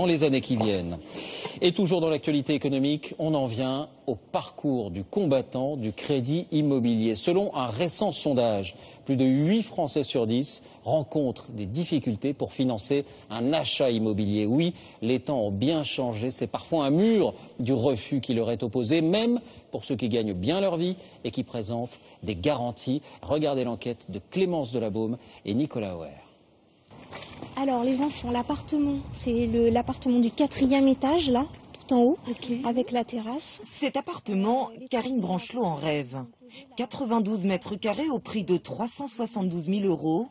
dans les années qui viennent. Et toujours dans l'actualité économique, on en vient au parcours du combattant du crédit immobilier. Selon un récent sondage, plus de 8 Français sur 10 rencontrent des difficultés pour financer un achat immobilier. Oui, les temps ont bien changé. C'est parfois un mur du refus qui leur est opposé, même pour ceux qui gagnent bien leur vie et qui présentent des garanties. Regardez l'enquête de Clémence Delabaume et Nicolas Auer. Alors les enfants, l'appartement, c'est l'appartement du 4e étage, là, tout en haut, avec la terrasse. Cet appartement, Karine Branchelot en rêve. 92 mètres carrés au prix de 372 000 €.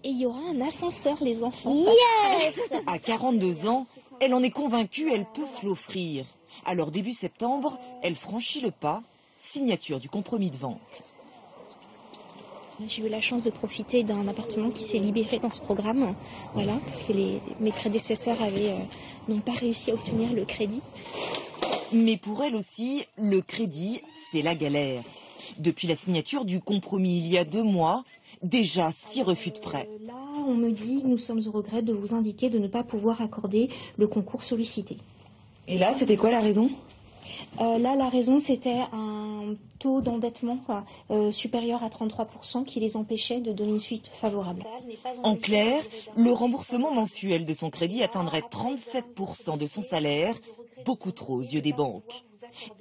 Et il y aura un ascenseur, les enfants. Yes! À 42 ans, elle en est convaincue, elle peut se l'offrir. Alors début septembre, elle franchit le pas, signature du compromis de vente. J'ai eu la chance de profiter d'un appartement qui s'est libéré dans ce programme, voilà, parce que mes prédécesseurs n'ont pas réussi à obtenir le crédit. Mais pour elle aussi, le crédit, c'est la galère. Depuis la signature du compromis il y a 2 mois, déjà 6 refus de prêt. Là, on me dit, nous sommes au regret de vous indiquer de ne pas pouvoir accorder le concours sollicité. Et là, c'était quoi la raison ? Là, la raison, c'était un taux d'endettement supérieur à 33% qui les empêchait de donner une suite favorable. En clair, le remboursement mensuel de son crédit atteindrait 37% de son salaire, beaucoup trop aux yeux des banques.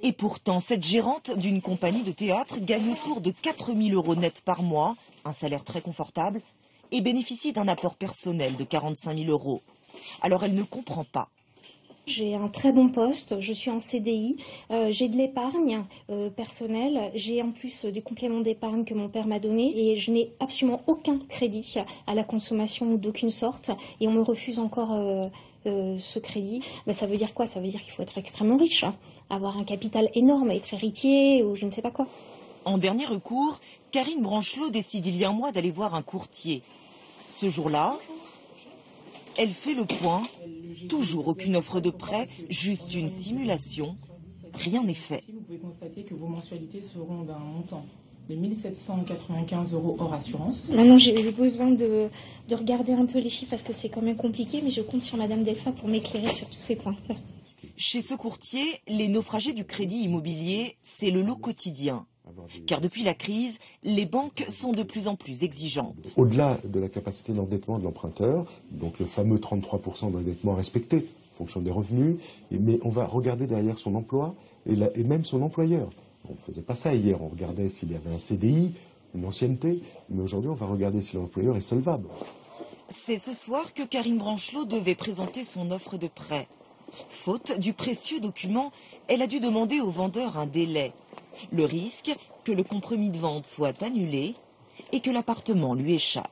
Et pourtant, cette gérante d'une compagnie de théâtre gagne autour de 4 000 € net par mois, un salaire très confortable, et bénéficie d'un apport personnel de 45 000 €. Alors elle ne comprend pas. J'ai un très bon poste, je suis en CDI, j'ai de l'épargne personnelle, j'ai en plus des compléments d'épargne que mon père m'a donné et je n'ai absolument aucun crédit à la consommation d'aucune sorte et on me refuse encore ce crédit. Ben, ça veut dire quoi? Ça veut dire qu'il faut être extrêmement riche, hein, avoir un capital énorme, être héritier ou je ne sais pas quoi. En dernier recours, Karine Branchelot décide il y a un mois d'aller voir un courtier. Ce jour-là, elle fait le point. Toujours aucune offre de prêt, juste une simulation. Rien n'est fait. Vous pouvez constater que vos mensualités seront d'un montant de 1 795 € hors assurance. Maintenant, j'ai eu besoin de regarder un peu les chiffres parce que c'est quand même compliqué, mais je compte sur Madame Delfa pour m'éclairer sur tous ces points. Chez ce courtier, les naufragés du crédit immobilier, c'est le lot quotidien. Car depuis la crise, les banques sont de plus en plus exigeantes. Au-delà de la capacité d'endettement de l'emprunteur, donc le fameux 33% d'endettement respecté en fonction des revenus, mais on va regarder derrière son emploi et même son employeur. On ne faisait pas ça hier, on regardait s'il y avait un CDI, une ancienneté, mais aujourd'hui on va regarder si l'employeur est solvable. C'est ce soir que Karine Branchelot devait présenter son offre de prêt. Faute du précieux document, elle a dû demander au vendeur un délai. Le risque, que le compromis de vente soit annulé et que l'appartement lui échappe.